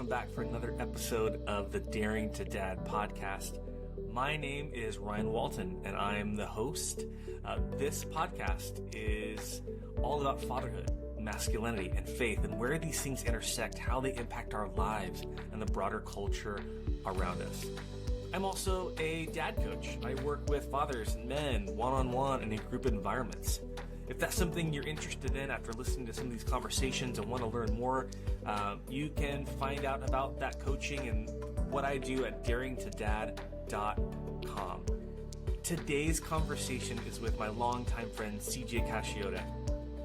welcome back for another episode of the Daring to Dad podcast. My name is Ryan Walton, and I am the host. This podcast is all about fatherhood, masculinity, and faith, and where these things intersect, how they impact our lives and the broader culture around us. I'm also a dad coach. I work with fathers and men one-on-one and in group environments. If that's something you're interested in after listening to some of these conversations and want to learn more, you can find out about that coaching and what I do at daringtodad.com. Today's conversation is with my longtime friend, CJ Casciotta.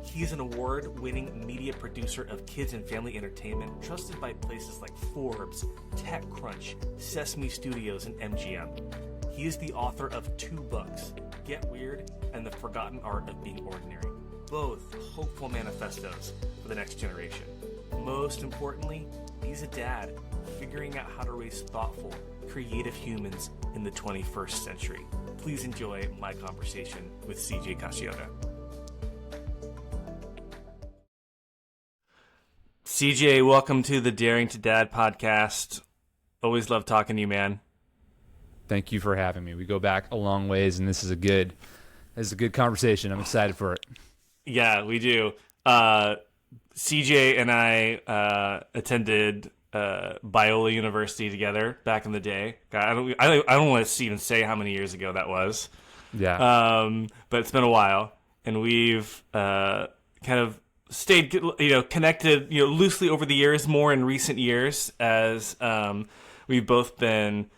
He's an award-winning media producer of kids and family entertainment, trusted by places like Forbes, TechCrunch, Sesame Studios, and MGM. He is the author of 2 books, Get Weird and The Forgotten Art of Being Ordinary, both hopeful manifestos for the next generation. Most importantly, he's a dad figuring out how to raise thoughtful, creative humans in the 21st century. Please enjoy my conversation with CJ Casciotta. CJ, welcome to the Daring to Dad podcast. Always love talking to you, man. Thank you for having me. We go back a long ways, and this is a good conversation. I'm excited for it. Yeah, we do. CJ and I attended Biola University together back in the day. God, I don't want to even say how many years ago that was. Yeah. But it's been a while, and we've kind of stayed, connected, loosely over the years, more in recent years, as we've both been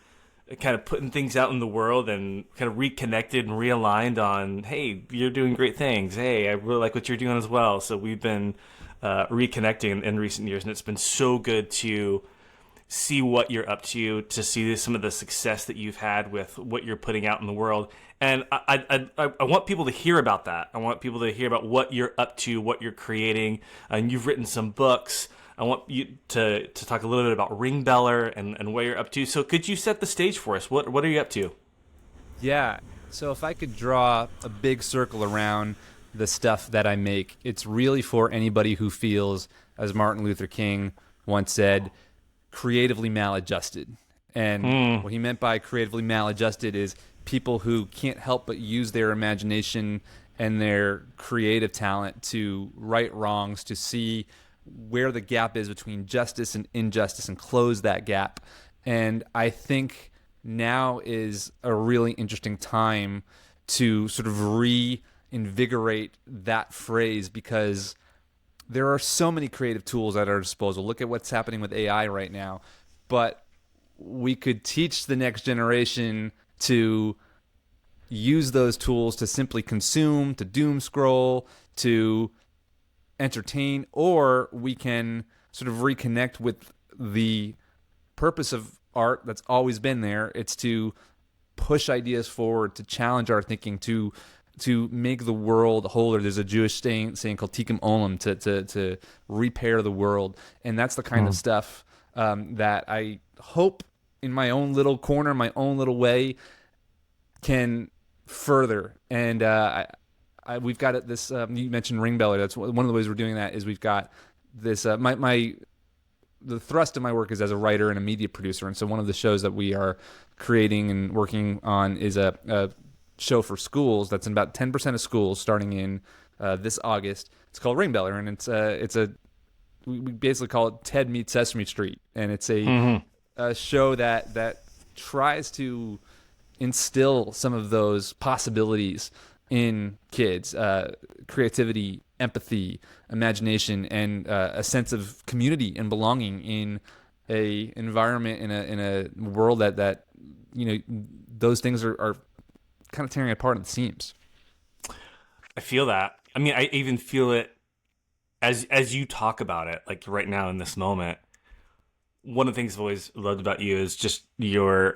kind of putting things out in the world and kind of reconnected and realigned on, hey, you're doing great things. Hey, I really like what you're doing as well. So we've been reconnecting in recent years, and it's been so good to see what you're up to see some of the success that you've had with what you're putting out in the world. And I want people to hear about that. I want people to hear about what you're up to, what you're creating. And you've written some books. I want you to talk a little bit about Ring Beller and what you're up to. So could you set the stage for us? What are you up to? Yeah. So if I could draw a big circle around the stuff that I make, it's really for anybody who feels, as Martin Luther King once said, creatively maladjusted. And what he meant by creatively maladjusted is people who can't help but use their imagination and their creative talent to right wrongs, to see where the gap is between justice and injustice and close that gap. And I think now is a really interesting time to sort of reinvigorate that phrase, because there are so many creative tools at our disposal. Look at what's happening with AI right now. But we could teach the next generation to use those tools to simply consume, to doom scroll, to entertain, or we can sort of reconnect with the purpose of art that's always been there. It's to push ideas forward, to challenge our thinking, to make the world wholer. There's a Jewish saying called Tikkun Olam, to repair the world. And that's the kind of stuff that I hope in my own little corner, my own little way, can further. And we've got this. You mentioned Ring Beller. That's one of the ways we're doing that. Is we've got this. The thrust of my work is as a writer and a media producer, and so one of the shows that we are creating and working on is a show for schools that's in about 10% of schools starting in this August. It's called Ring Beller, and we basically call it Ted Meets Sesame Street, and it's a show that tries to instill some of those possibilities in kids, creativity, empathy, imagination, and a sense of community and belonging in a environment, in a world that those things are kind of tearing apart at the seams. I feel that. I mean, I even feel it as you talk about it, like right now in this moment. One of the things I've always loved about you is just your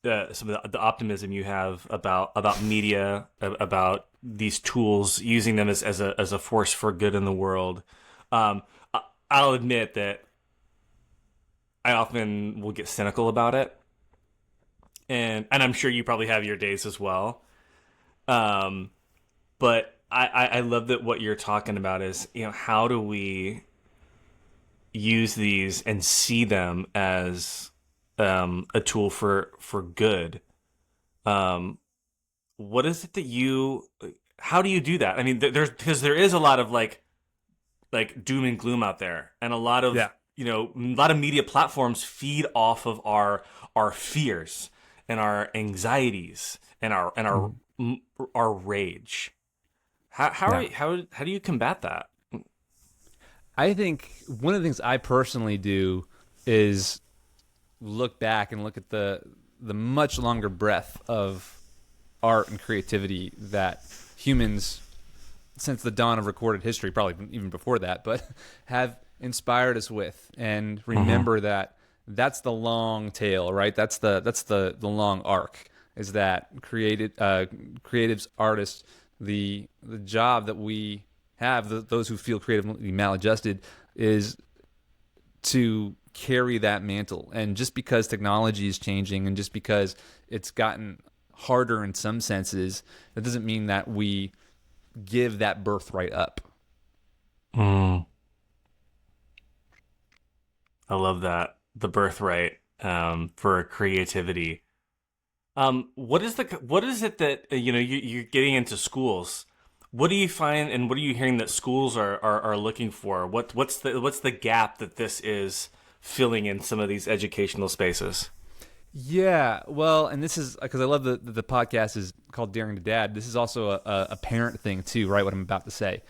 some of the optimism you have about media, about these tools, using them as a force for good in the world. I'll admit that I often will get cynical about it, and I'm sure you probably have your days as well. But I love that what you're talking about is, how do we use these and see them as a tool for good. Um, what is it that you? How do you do that? I mean, there's because there is a lot of like doom and gloom out there, and a lot of Yeah. a lot of media platforms feed off of our fears and our anxieties and our rage. Yeah. How do you combat that? I think one of the things I personally do is look back and look at the much longer breadth of art and creativity that humans, since the dawn of recorded history, probably even before that, but have inspired us with, and remember that that's the long tail, right? That's the long arc. Is that creatives, artists, the job that we have, those who feel creatively maladjusted, is to carry that mantle. And just because technology is changing, and just because it's gotten harder in some senses, that doesn't mean that we give that birthright up. Mm, I love that, the birthright for creativity. What is it that you're getting into schools? What do you find, and what are you hearing that schools are looking for? What's the gap that this is filling in some of these educational spaces? Yeah, well, and this is because I love the podcast is called Daring to Dad. This is also a parent thing too, right? What I'm about to say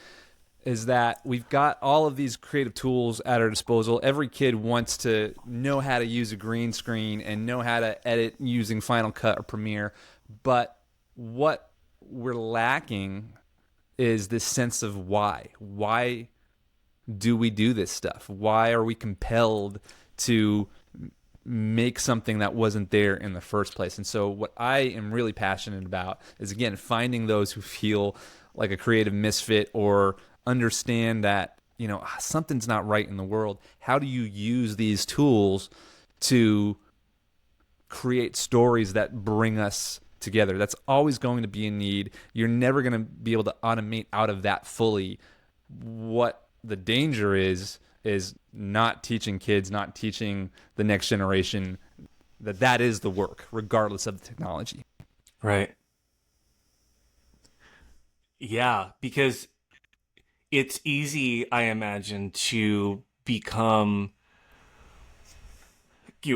is that we've got all of these creative tools at our disposal. Every kid wants to know how to use a green screen and know how to edit using Final Cut or Premiere, but what we're lacking is this sense of why. Why do we do this stuff? Why are we compelled to make something that wasn't there in the first place? And so what I am really passionate about is, again, finding those who feel like a creative misfit or understand that, something's not right in the world. How do you use these tools to create stories that bring us together? That's always going to be a need. You're never going to be able to automate out of that fully. What the danger is not teaching kids, not teaching the next generation that is the work, regardless of the technology. Right. Yeah, because it's easy, I imagine, to become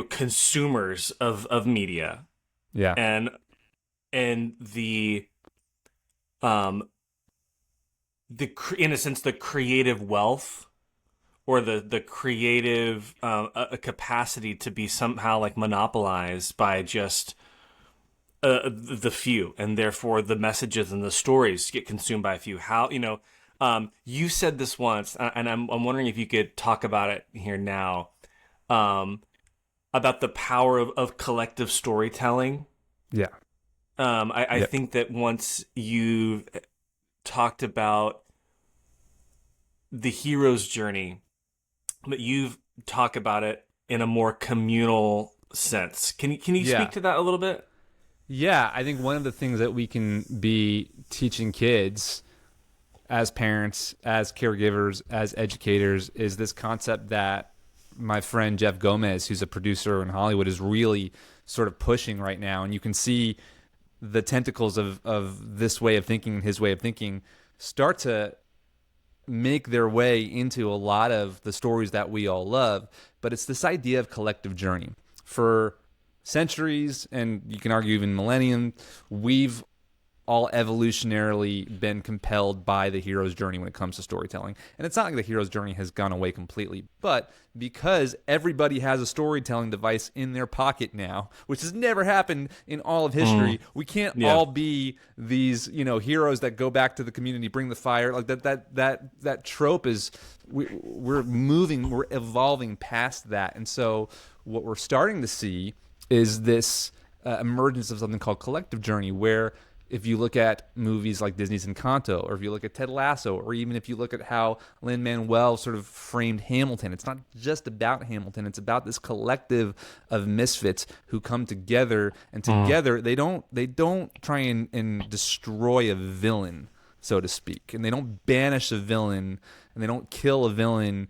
consumers of media, Yeah. and in a sense, the creative wealth, or the creative a capacity to be somehow like monopolized by just the few, and therefore the messages and the stories get consumed by a few. How you said this once, and I'm wondering if you could talk about it here now, about the power of collective storytelling. Yeah. I Yep. think that once you talked about the hero's journey, but you've talked about it in a more communal sense. Can you Yeah. speak to that a little bit? Yeah, I think one of the things that we can be teaching kids as parents, as caregivers, as educators is this concept that my friend Jeff Gomez, who's a producer in Hollywood, is really sort of pushing right now. And you can see the tentacles of this way of thinking, his way of thinking, start to make their way into a lot of the stories that we all love. But it's this idea of collective journey. For centuries, and you can argue even millennium, we've all evolutionarily been compelled by the hero's journey when it comes to storytelling. And it's not like the hero's journey has gone away completely, but because everybody has a storytelling device in their pocket now, which has never happened in all of history, we can't all be these, heroes that go back to the community, bring the fire. Like that trope is, we're evolving past that. And so what we're starting to see is this emergence of something called collective journey, where if you look at movies like Disney's Encanto, or if you look at Ted Lasso, or even if you look at how Lin-Manuel sort of framed Hamilton, it's not just about Hamilton. It's about this collective of misfits who come together, and together they don't try and destroy a villain, so to speak, and they don't banish a villain, and they don't kill a villain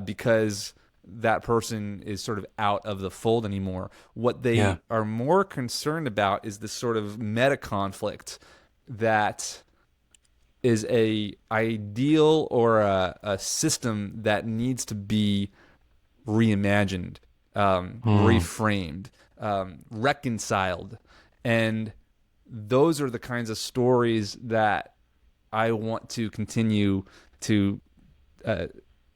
because that person is sort of out of the fold anymore. What they are more concerned about is this sort of meta conflict that is a ideal or a system that needs to be reimagined, reframed, reconciled. And those are the kinds of stories that I want to continue to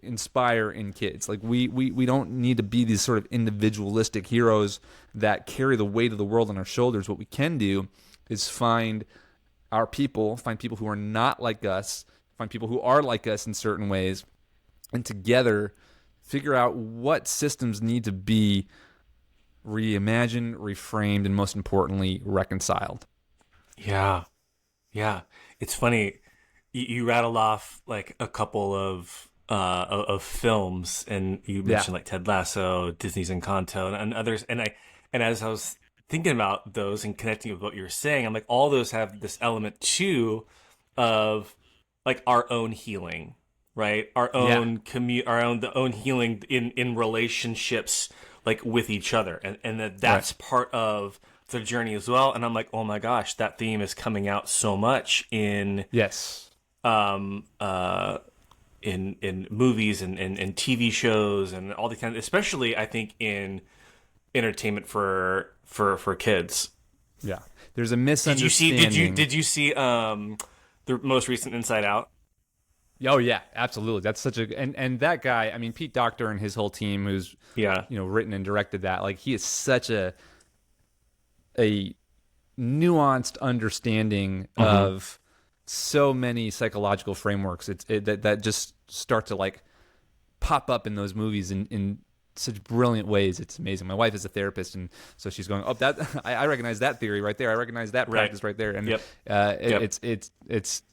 inspire in kids. Like we don't need to be these sort of individualistic heroes that carry the weight of the world on our shoulders. What we can do is find people who are not like us, find people who are like us in certain ways, and together figure out what systems need to be reimagined, reframed, and most importantly, reconciled. Yeah. It's funny. You rattled off like a couple of films, and you mentioned like Ted Lasso, Disney's Encanto, and others. And as I was thinking about those and connecting with what you were saying, I'm like, all those have this element too of like our own healing, right? Our own the own healing in relationships, like with each other, and that's part of the journey as well. And I'm like, oh my gosh, that theme is coming out so much in in movies and TV shows and all the kind of, especially I think in entertainment for kids. Yeah, there's a misunderstanding. Did you see the most recent Inside Out? Oh yeah, absolutely. That's such a and that guy. I mean, Pete Docter and his whole team, who's written and directed that. Like, he is such a nuanced understanding of so many psychological frameworks. That just start to like pop up in those movies in such brilliant ways. It's amazing. My wife is a therapist, and so she's going, "Oh, that I recognize that theory right there. I recognize that practice right there." And it's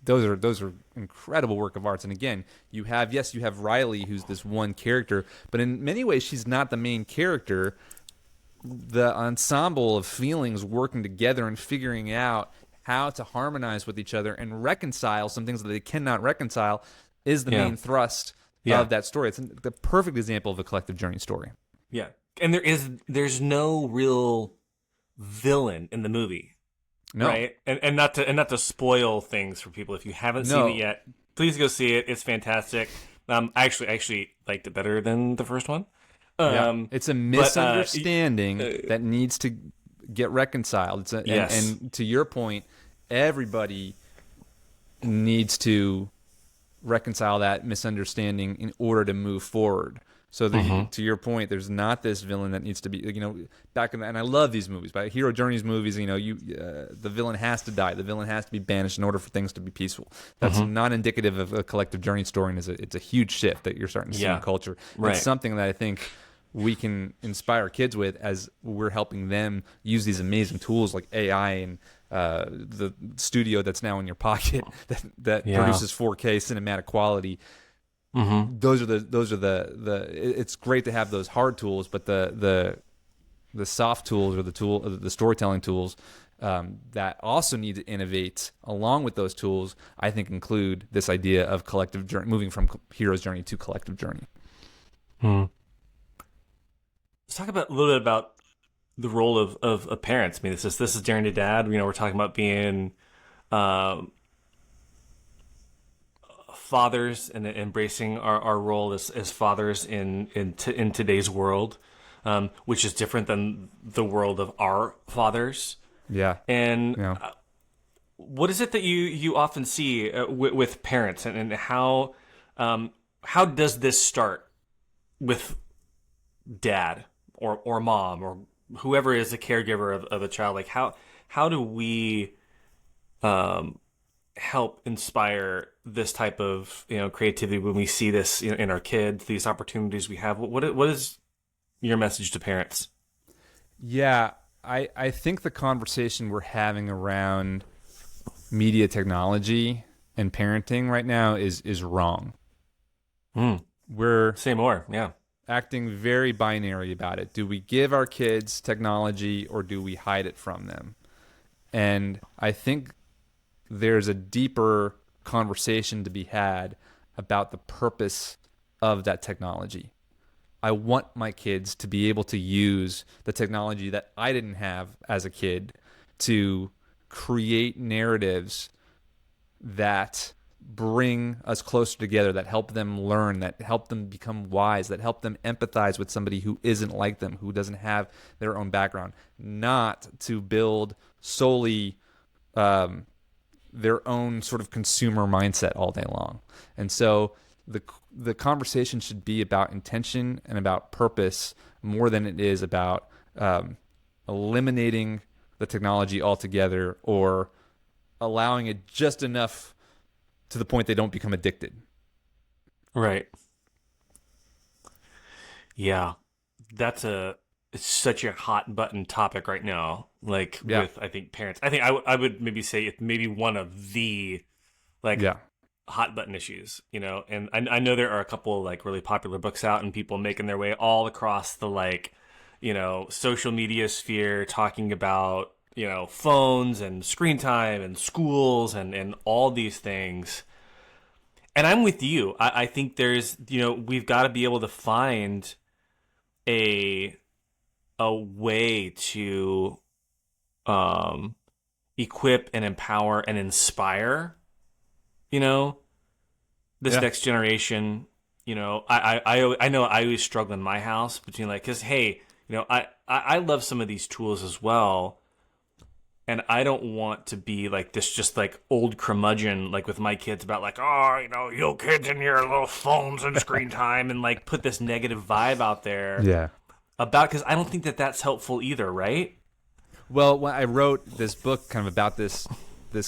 those are incredible work of arts. And again, you have Riley, who's this one character, but in many ways she's not the main character. The ensemble of feelings working together and figuring out how to harmonize with each other and reconcile some things that they cannot reconcile is the main thrust of that story. It's the perfect example of a collective journey story. Yeah. And there's no real villain in the movie. No. Right? And not to spoil things for people. If you haven't seen it yet, please go see it. It's fantastic. I actually liked it better than the first one. It's a misunderstanding that needs to get reconciled. And to your point, everybody needs to reconcile that misunderstanding in order to move forward. So to your point, there's not this villain that needs to be, back in the, and I love these movies, but Hero Journeys movies, the villain has to die. The villain has to be banished in order for things to be peaceful. That's not indicative of a collective journey story, and it's a huge shift that you're starting to see in culture. Right. It's something that I think we can inspire kids with as we're helping them use these amazing tools like AI and the studio that's now in your pocket that produces 4K cinematic quality. Those are the it's great to have those hard tools, but the soft tools or the storytelling tools that also need to innovate along with those tools, I think, include this idea of collective journey, moving from hero's journey to collective journey. Let's talk a little bit about the role of parents. I mean, this is Daring to Dad. We're talking about being fathers and embracing our role as fathers in today's world, which is different than the world of our fathers. Yeah. And what is it that you often see with parents, and how does this start with dad or mom or whoever is the caregiver of a child? Like, how do we help inspire this type of creativity when we see this in our kids, these opportunities we have? What is your message to parents? Yeah, I think the conversation we're having around media technology and parenting right now is wrong. We're say more. Yeah. Acting very binary about it. Do we give our kids technology or do we hide it from them? And I think there's a deeper conversation to be had about the purpose of that technology. I want my kids to be able to use the technology that I didn't have as a kid to create narratives that bring us closer together, that help them learn, that help them become wise, that help them empathize with somebody who isn't like them, who doesn't have their own background, not to build solely their own sort of consumer mindset all day long. And so the conversation should be about intention and about purpose more than it is about eliminating the technology altogether or allowing it just enough to the point they don't become addicted. Right. Yeah. It's such a hot button topic right now. Like with, I think, parents. I think I would maybe say it's maybe one of the like hot button issues, you know. And I know there are a couple like really popular books out and people making their way all across the like, you know, social media sphere talking about, you know, phones and screen time and schools and all these things. And I'm with you. I think there's, you know, we've got to be able to find a way to equip and empower and inspire, you know, this next generation. You know, I know I always struggle in my house between like, because hey, you know, I love some of these tools as well. And I don't want to be like this just like old curmudgeon like with my kids about like, oh, you know, you kids and your little phones and screen time and like put this negative vibe out there. Yeah. About, because I don't think that that's helpful either, right? Well, when I wrote this book kind of about this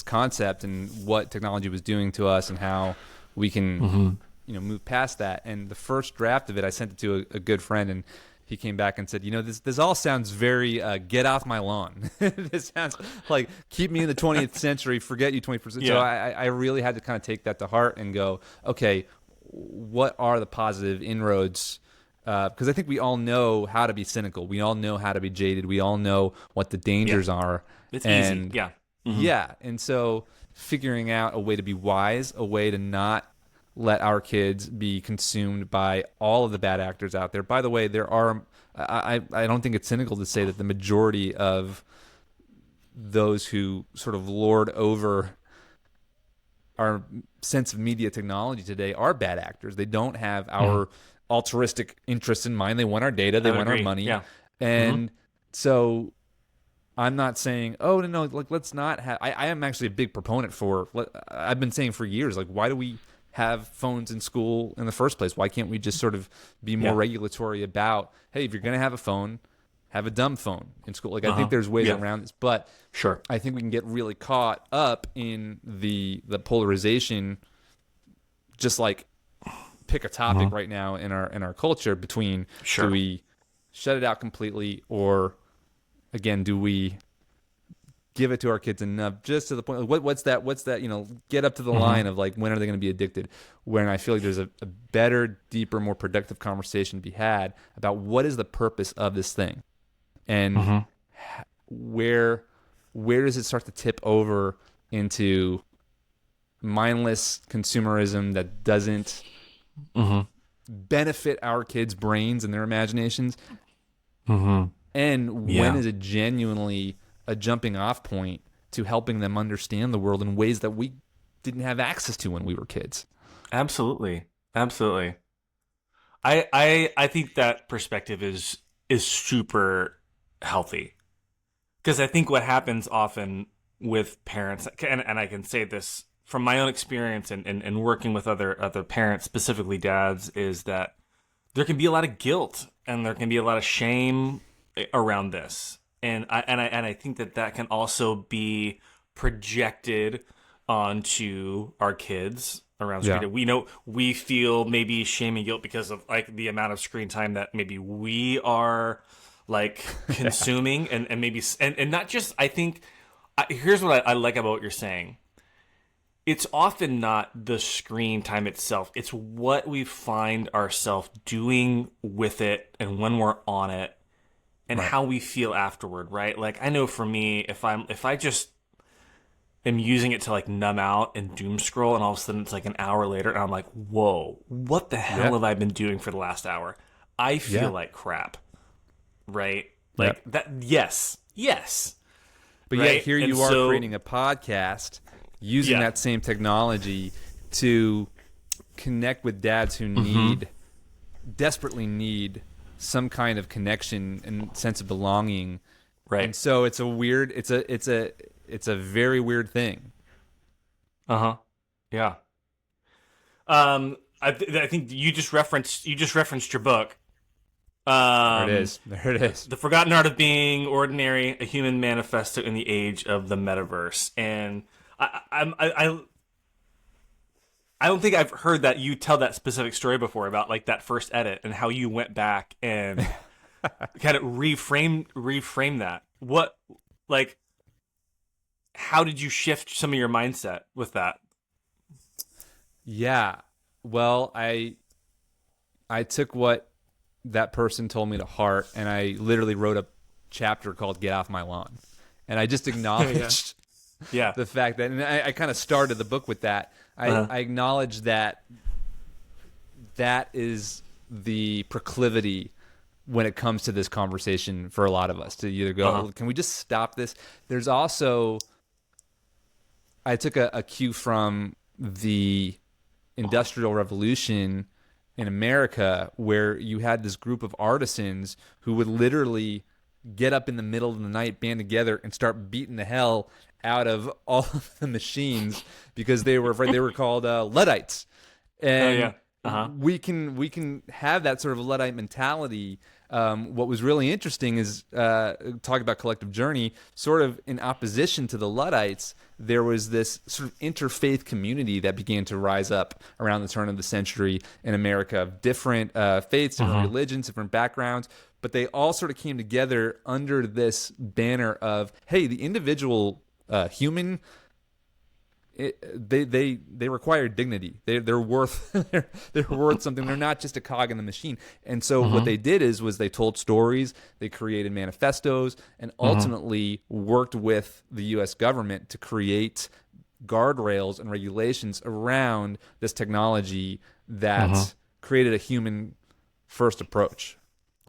concept and what technology was doing to us and how we can you know, move past that. And the first draft of it, I sent it to a good friend, and he came back and said, you know, this all sounds very get off my lawn. This sounds like keep me in the 20th century, forget you 20%. So I really had to kind of take that to heart and go, okay, what are the positive inroads? Because I think we all know how to be cynical. We all know how to be jaded. We all know what the dangers are. It's easy. Yeah. Mm-hmm. Yeah. And so figuring out a way to be wise, a way to not let our kids be consumed by all of the bad actors out there. By the way, there are, I don't think it's cynical to say that the majority of those who sort of lord over our sense of media technology today are bad actors. They don't have our altruistic interests in mind. They want our data. They want our money. Yeah. And so I'm not saying, oh, no, like let's not have, I am actually a big proponent for, I've been saying for years, like, why do we have phones in school in the first place? Why can't we just sort of be more regulatory about, hey, if you're going to have a phone, have a dumb phone in school? Like, I think there's ways around this, but sure, I think we can get really caught up in the polarization, just like pick a topic right now in our culture between do we shut it out completely, or again, do we give it to our kids enough just to the point, what's that, you know, get up to the line of like, when are they going to be addicted? When I feel like there's a better, deeper, more productive conversation to be had about what is the purpose of this thing, and where does it start to tip over into mindless consumerism that doesn't benefit our kids' brains and their imaginations, and when is it genuinely a jumping off point to helping them understand the world in ways that we didn't have access to when we were kids? Absolutely. I think that perspective is super healthy, because I think what happens often with parents, and I can say this from my own experience and working with other parents, specifically dads, is that there can be a lot of guilt and there can be a lot of shame around this. And I think that can also be projected onto our kids around screen time. We know we feel maybe shame and guilt because of like the amount of screen time that maybe we are like consuming, and maybe and not just. I think here's what I like about what you're saying. It's often not the screen time itself. It's what we find ourselves doing with it and when we're on it, and how we feel afterward, right? Like, I know for me, if I just am using it to like numb out and doom scroll, and all of a sudden it's like an hour later, and I'm like, whoa, what the hell Yeah. have I been doing for the last hour? I feel Yeah. like crap, right? Yeah. Like that. Yes, yes, But yet right. here And you are so, creating a podcast using yeah, that same technology to connect with dads who mm-hmm. desperately need some kind of connection and sense of belonging. And Right. so it's a weird, it's a very weird thing. Uh huh. Yeah. I think you just referenced your book. There it Um, is. There it is. The Forgotten Art of Being Ordinary: A Human Manifesto in the Age of the Metaverse. And I don't think I've heard that you tell that specific story before about like that first edit and how you went back and kind of reframe that. What, like, how did you shift some of your mindset with that? Yeah. Well, I took what that person told me to heart, and I literally wrote a chapter called "Get Off My Lawn," and I just acknowledged Yeah. the fact that, and I kind of started the book with that. I acknowledge that that is the proclivity when it comes to this conversation for a lot of us to either go, can we just stop this? There's also, I took a cue from the Industrial Revolution in America, where you had this group of artisans who would literally get up in the middle of the night, band together, and start beating the hell out of all of the machines because they were afraid. They were called Luddites, Oh and yeah. Uh-huh. we can have that sort of Luddite mentality. What was really interesting is talk about collective journey. Sort of in opposition to the Luddites, there was this sort of interfaith community that began to rise up around the turn of the century in America, of different faiths, different religions, different backgrounds, but they all sort of came together under this banner of, hey, the individual human, they require dignity. They're worth they're worth something. They're not just a cog in the machine. And so what they did was they told stories, they created manifestos, and ultimately worked with the U.S. government to create guardrails and regulations around this technology that created a human first approach.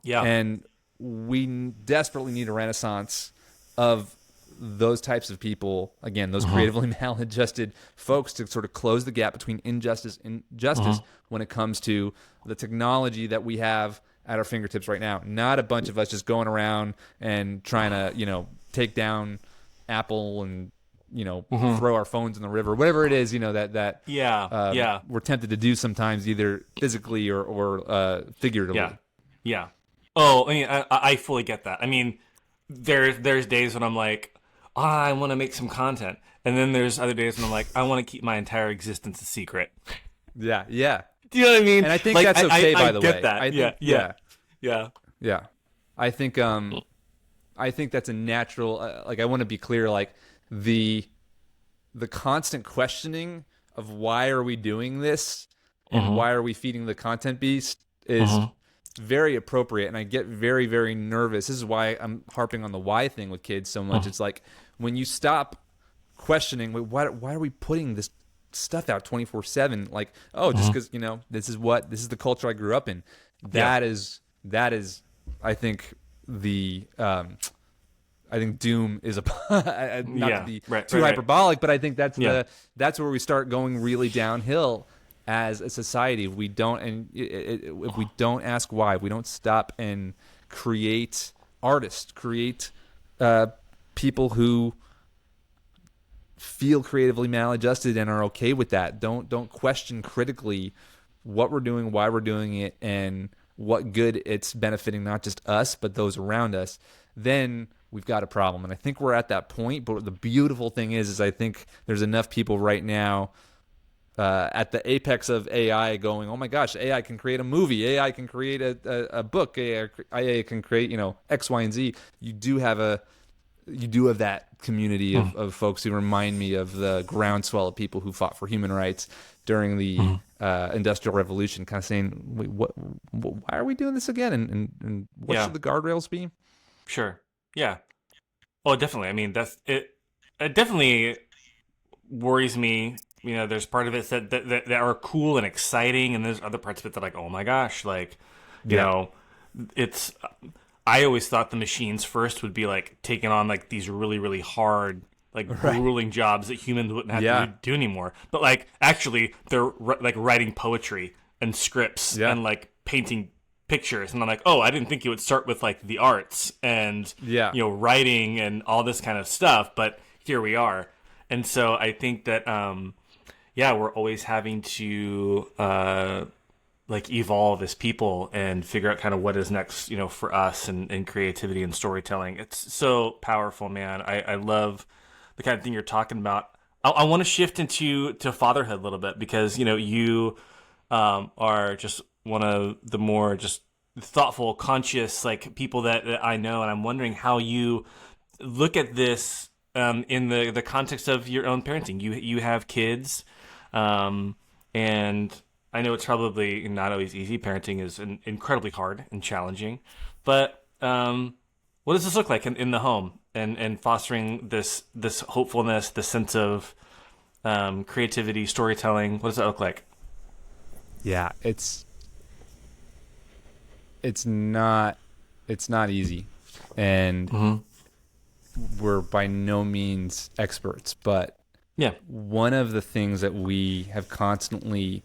Yeah. And we desperately need a renaissance of those types of people, again, those creatively maladjusted folks, to sort of close the gap between injustice and justice when it comes to the technology that we have at our fingertips right now. Not a bunch of us just going around and trying to, take down Apple and, throw our phones in the river, whatever it is, that we're tempted to do sometimes, either physically or figuratively. Yeah. Yeah. Oh, I mean, I fully get that. I mean, there's days when I'm like, I want to make some content, and then there's other days when I'm like, I want to keep my entire existence a secret. Yeah, yeah. Do you know what I mean? And I think like, that's okay, by the way. I get that. I think, Yeah. Yeah. I think that's a natural. I want to be clear. Like the constant questioning of why are we doing this and why are we feeding the content beast is very appropriate. And I get very, very nervous. This is why I'm harping on the why thing with kids so much. It's like when you stop questioning, why are we putting this stuff out 24/7? Like, just because this is the culture I grew up in. That is I think I think doom is not to be too hyperbolic, but I think that's that's where we start going really downhill as a society. If we don't if we don't ask why, if we don't stop and create artists, create people who feel creatively maladjusted and are okay with that. Don't question critically what we're doing, why we're doing it, and what good it's benefiting not just us but those around us. Then we've got a problem. And I think we're at that point. But the beautiful thing is I think there's enough people right now at the apex of AI going, oh my gosh, AI can create a movie, AI can create a book, AI can create X, Y, and Z. You do have that community of folks who remind me of the groundswell of people who fought for human rights during the Industrial Revolution, kind of saying, wait, why are we doing this again? And what should the guardrails be? Sure. Yeah. Oh, definitely. I mean, that's it. Definitely worries me. There's part of it that are cool and exciting, and there's other parts of it that like, oh my gosh, like, you Yeah. know, it's. I always thought the machines first would be like taking on like these really really hard, like Right. grueling jobs that humans wouldn't have to Yeah. do anymore. But like actually, they're like writing poetry and scripts Yeah. and like painting pictures, and I'm like, oh, I didn't think it would start with like the arts and Yeah. writing and all this kind of stuff, but here we are. And so I think that yeah, we're always having to like evolve as people and figure out kind of what is next, for us and creativity and storytelling. It's so powerful, man. I love the kind of thing you're talking about. I want to shift to fatherhood a little bit because you are just one of the more just thoughtful, conscious like people that I know, and I'm wondering how you look at this in the context of your own parenting. You have kids, and I know it's probably not always easy. Parenting is incredibly hard and challenging, but what does this look like in the home and fostering this hopefulness, this sense of creativity, storytelling? What does that look like? Yeah. It's not easy, and we're by no means experts, but Yeah. one of the things that we have constantly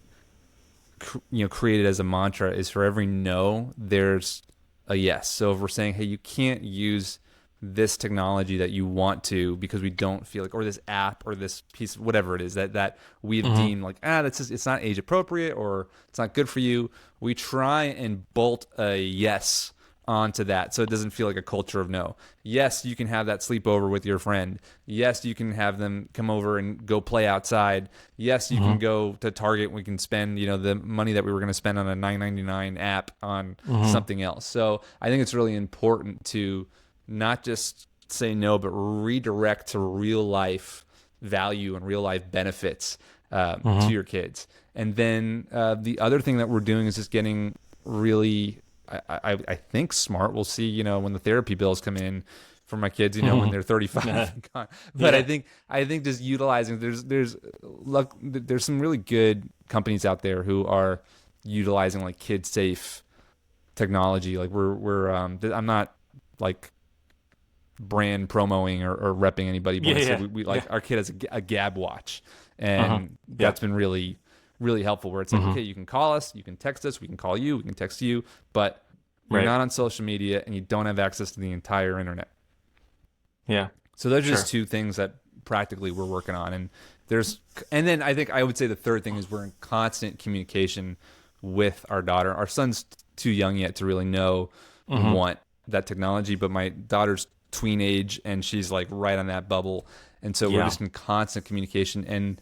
created as a mantra is for every no there's a yes. So if we're saying, hey, you can't use this technology that you want to because we don't feel like, or this app or this piece, whatever it is that we've deemed like, that's just, it's not age appropriate or it's not good for you, we try and bolt a yes onto that so it doesn't feel like a culture of no. Yes, you can have that sleepover with your friend. Yes, you can have them come over and go play outside. Yes, you can go to Target. We can spend the money that we were going to spend on a $9.99 app on something else. So I think it's really important to not just say no, but redirect to real life value and real life benefits to your kids. And then the other thing that we're doing is just getting really, I think, smart. We'll see, when the therapy bills come in for my kids, when they're 35. But Yeah. I think just utilizing, there's some really good companies out there who are utilizing like kid safe technology. Like I'm not like brand promoing or repping anybody, but Yeah. I said Yeah. we like Yeah. our kid has a Gab watch, Uh-huh. and Yeah. that's been really really helpful. Where it's like, okay, you can call us, you can text us, we can call you, we can text you, but you're Right. not on social media and you don't have access to the entire internet. Yeah. So those are Sure. just two things that practically we're working on. And then I think I would say the third thing is we're in constant communication with our daughter. Our son's too young yet to really know and want that technology, but my daughter's tween age and she's like right on that bubble. And so we're Yeah. just in constant communication, and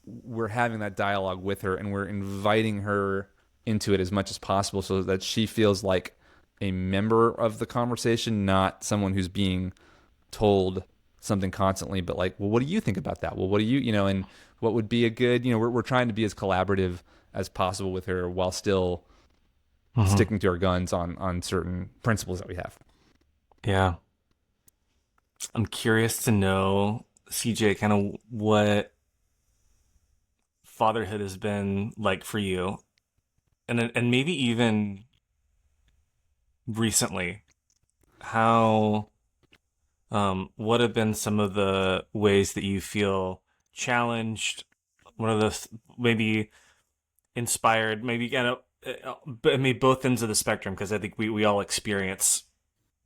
we're having that dialogue with her, and we're inviting her into it as much as possible so that she feels like a member of the conversation, not someone who's being told something constantly, but like, well, what do you think about that? Well, what do and what would be a good, we're trying to be as collaborative as possible with her while still sticking to our guns on certain principles that we have. Yeah. I'm curious to know, CJ, kind of what fatherhood has been like for you, and maybe even recently. How what have been some of the ways that you feel challenged? One of the maybe inspired, maybe kind of, but I mean both ends of the spectrum because I think we all experience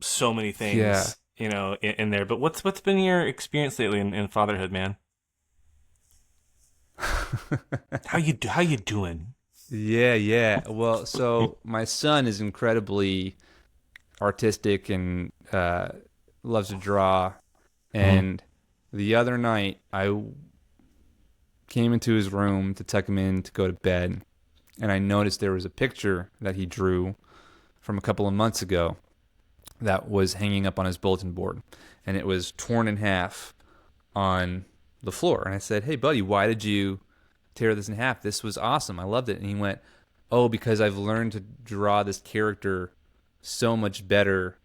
so many Yeah. things, in there. But what's been your experience lately in fatherhood, man? How you doing? Yeah, yeah. Well, so my son is incredibly artistic and loves to draw. Mhm. And the other night, I came into his room to tuck him in to go to bed, and I noticed there was a picture that he drew from a couple of months ago that was hanging up on his bulletin board, and it was torn in half on the floor. And I said, "Hey, buddy, why did you tear this in half? This was awesome. I loved it." And he went, "Oh, because I've learned to draw this character so much better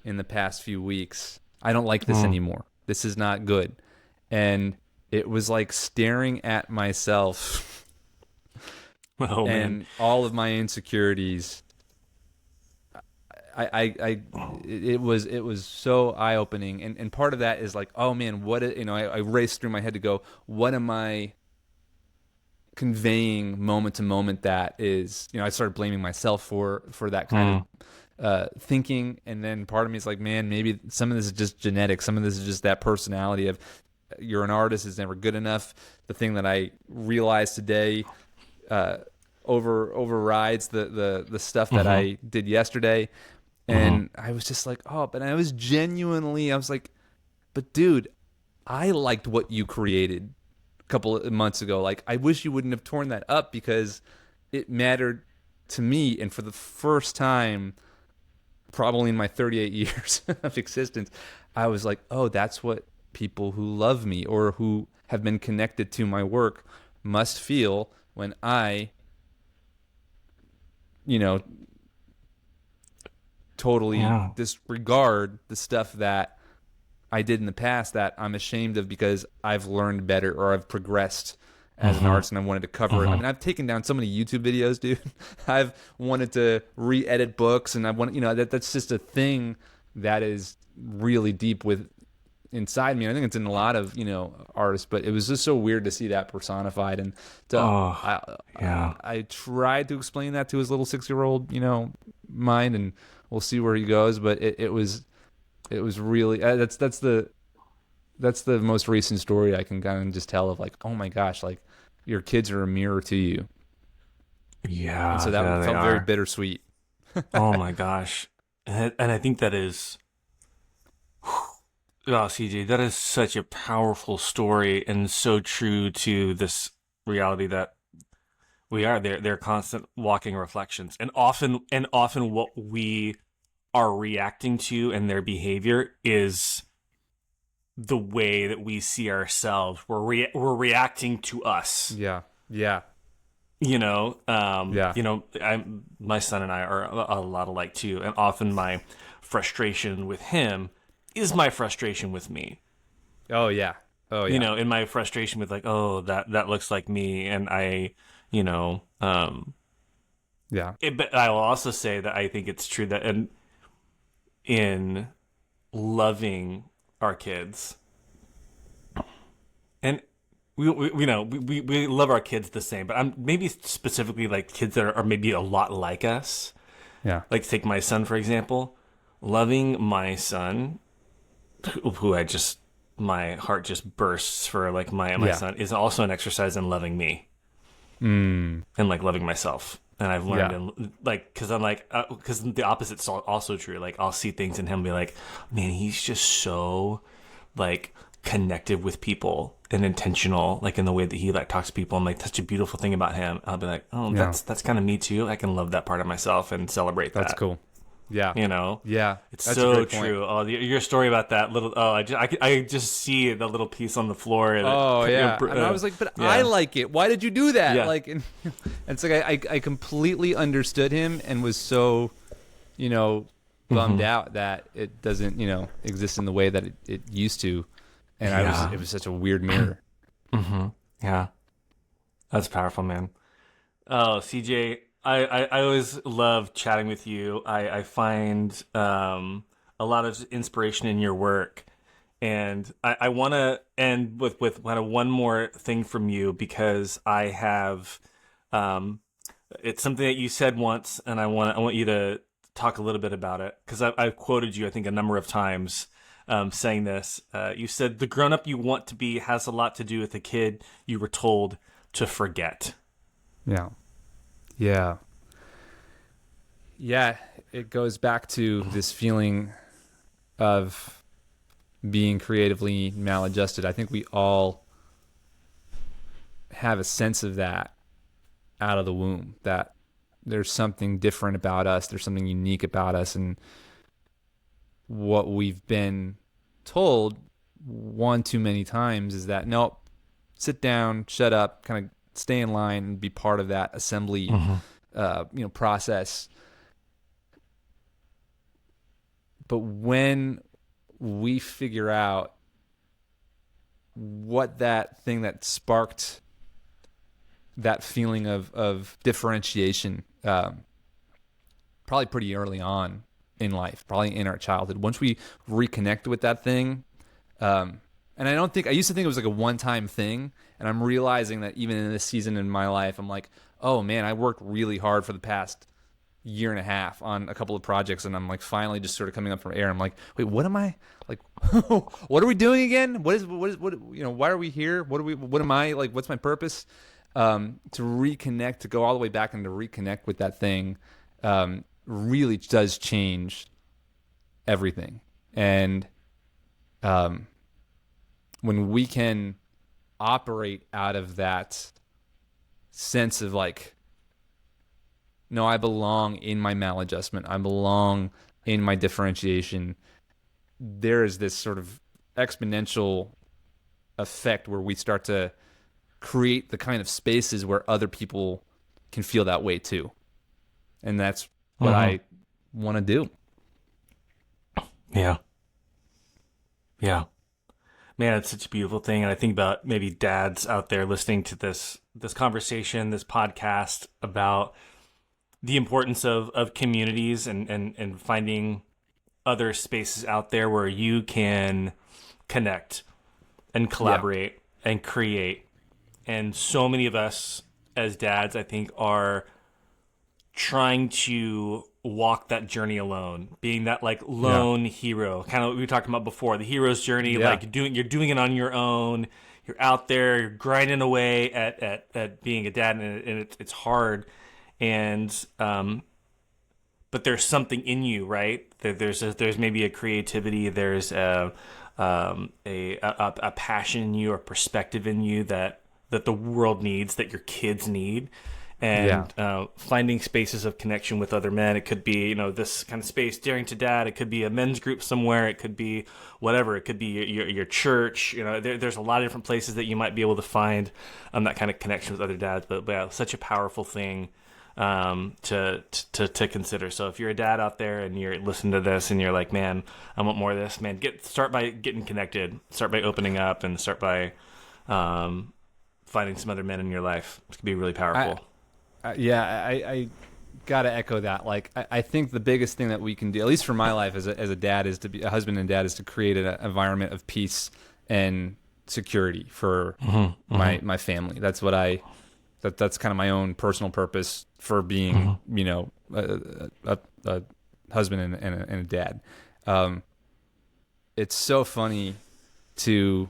in the past few weeks. I don't like this Mm. anymore. This is not good." And it was like staring at myself Oh man. and all of my insecurities. It was so eye opening, and part of that is like, oh man, I raced through my head to go, what am I conveying moment to moment? That is, I started blaming myself for that kind of thinking, and then part of me is like, man, maybe some of this is just genetic, some of this is just that personality of you're an artist is never good enough. The thing that I realized today overrides the stuff that I did yesterday. And I was just like, oh, but I was like, but dude, I liked what you created a couple of months ago. Like, I wish you wouldn't have torn that up because it mattered to me. And for the first time, probably in my 38 years of existence, I was like, oh, that's what people who love me or who have been connected to my work must feel when I, totally disregard the stuff that I did in the past that I'm ashamed of because I've learned better or I've progressed as an artist and I wanted to cover it. I mean, I've taken down so many YouTube videos, dude. I've wanted to re-edit books, and I want, that's just a thing that is really deep inside me. I think it's in a lot of, artists, but it was just so weird to see that personified. And I tried to explain that to his little 6-year-old, mind, and we'll see where he goes. But it was really that's the most recent story I can kind of just tell of like, oh my gosh, like your kids are a mirror to you. Yeah. And so that felt very bittersweet. Oh my gosh. And I think that is, CJ, that is such a powerful story and so true to this reality that we are. They're constant walking reflections, and often what we are reacting to and their behavior is the way that we see ourselves. We're reacting to us. Yeah. My son and I are a lot alike too, and often my frustration with him is my frustration with me. Oh yeah. In my frustration with like, oh, that looks like me, and I, but I will also say that I think it's true that in loving our kids, and we love our kids the same, but I'm maybe specifically like kids that are maybe a lot like us. Yeah. Like take my son for example. Loving my son, who my heart just bursts for like my son, is also an exercise in loving me. And like loving myself. And I've learned because I'm like, because the opposite's also true. Like I'll see things in him and be like, man, he's just so like connected with people and intentional, like in the way that he like talks to people. I'm like, that's a beautiful thing about him. I'll be like, oh, that's kind of me too. I can love that part of myself and celebrate that. That's cool. Yeah. Yeah. It's so true. Oh, your story about that little, I just see the little piece on the floor. And and I was like, but I like it. Why did you do that? Yeah. Like, and it's like, I completely understood him and was so, bummed out that it doesn't, exist in the way that it used to. And it was such a weird mirror. Yeah. That's powerful, man. Oh, CJ, I always love chatting with you. I find a lot of inspiration in your work. And I want to end with kind of one more thing from you, because I have it's something that you said once, and I want you to talk a little bit about it, because I've quoted you I think a number of times saying this. You said the grown-up you want to be has a lot to do with the kid you were told to forget. Yeah, it goes back to this feeling of being creatively maladjusted. I think we all have a sense of that out of the womb, that there's something different about us, there's something unique about us, and what we've been told one too many times is that, nope, sit down, shut up, kind of stay in line and be part of that assembly process. But when we figure out what that thing that sparked that feeling of differentiation, probably pretty early on in life, probably in our childhood. Once we reconnect with that thing, and I used to think it was like a one-time thing, and I'm realizing that even in this season in my life, I'm like, oh man, I worked really hard for the past year and a half on a couple of projects, and I'm like finally just sort of coming up from air. I'm like, wait, what am I like? What are we doing again? What why are we here? What am I like? What's my purpose? To reconnect, to go all the way back and to reconnect with that thing, really does change everything. And when we can operate out of that sense of like, no, I belong in my maladjustment, I belong in my differentiation, there is this sort of exponential effect where we start to create the kind of spaces where other people can feel that way too. And that's what I want to do. Yeah. Yeah. Man, it's such a beautiful thing. And I think about maybe dads out there listening to this conversation, this podcast, about the importance of communities and finding other spaces out there where you can connect and collaborate and create. And so many of us as dads, I think, are trying to walk that journey alone, being that like lone hero, kind of what we were talking about before, the hero's journey. Like you're doing it on your own. You're out there, you're grinding away at being a dad, and it's hard. And but there's something in you, right? There's maybe a creativity, there's a passion in you, or perspective in you that the world needs, that your kids need. And finding spaces of connection with other men. It could be, this kind of space, Daring to Dad. It could be a men's group somewhere. It could be whatever. It could be your church. There's a lot of different places that you might be able to find that kind of connection with other dads. But yeah, such a powerful thing to consider. So if you're a dad out there and you're listening to this and you're like, man, I want more of this, man, start by getting connected. Start by opening up, and start by finding some other men in your life. It can be really powerful. I gotta echo that. Like, I think the biggest thing that we can do, at least for my life as a dad, is to be a husband and dad, is to create an environment of peace and security for my family. That's what that's kind of my own personal purpose for being, a husband and a dad. It's so funny to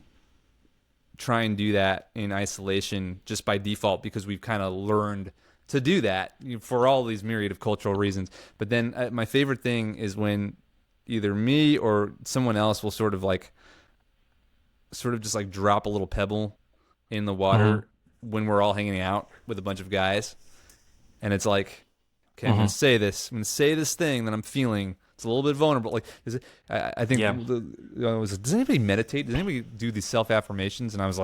try and do that in isolation just by default, because we've kind of learned to do that for all these myriad of cultural reasons. But then my favorite thing is when either me or someone else will sort of just like drop a little pebble in the water when we're all hanging out with a bunch of guys. And it's like, okay, I'm going to say this. I'm going to say this thing that I'm feeling. It's a little bit vulnerable. Like, I think, does anybody meditate? Does anybody do these self-affirmations? And I was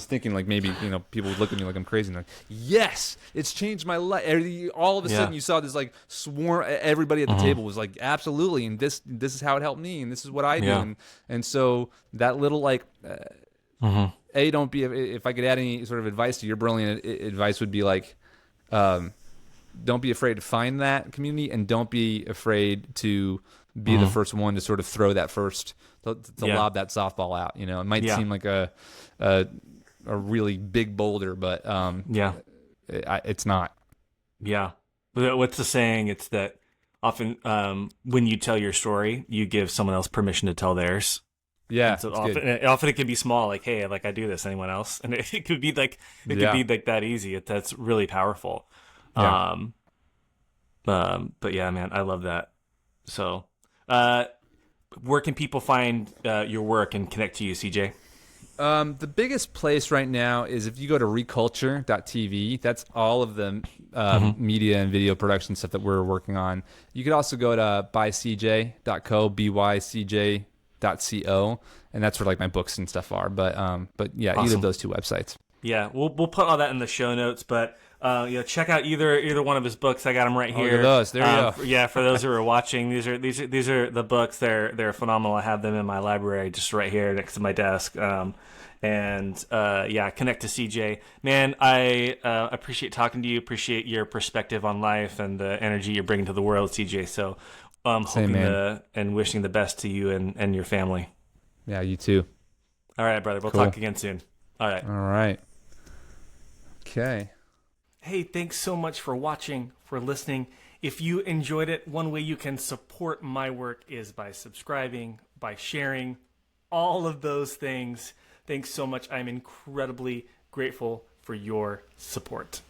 thinking like maybe, people would look at me like I'm crazy. And like, yes, it's changed my life. All of a sudden you saw this like swarm. Everybody at the table was like, absolutely. And this is how it helped me. And this is what I do. And so that little like, don't be, if I could add any sort of advice to your brilliant advice, would be like, don't be afraid to find that community, and don't be afraid to be the first one to sort of throw that first, to lob that softball out. It might seem like a really big boulder, but it's not. Yeah. What's the saying? It's that often when you tell your story, you give someone else permission to tell theirs. Yeah. So often it can be small, like, hey, like I do this. Anyone else? And it could be like could be like that easy. That's really powerful. Yeah. But yeah, man, I love that. So, where can people find your work and connect to you, CJ? The biggest place right now is if you go to reculture.tv. That's all of the media and video production stuff that we're working on. You could also go to bycj.co, bycj.co, and that's where like my books and stuff are. But yeah, awesome. Either of those two websites. Yeah, we'll put all that in the show notes, but check out either one of his books. I got them right here. Look at those. There you go. Yeah, for those who are watching, these are the books. They're phenomenal. I have them in my library, just right here next to my desk. Connect to CJ. Man, I appreciate talking to you. Appreciate your perspective on life and the energy you're bringing to the world, CJ. So, hoping and wishing the best to you and your family. Yeah, you too. All right, brother. We'll Cool. talk again soon. All right. All right. Okay. Hey, thanks so much for watching, for listening. If you enjoyed it, one way you can support my work is by subscribing, by sharing, all of those things. Thanks so much. I'm incredibly grateful for your support.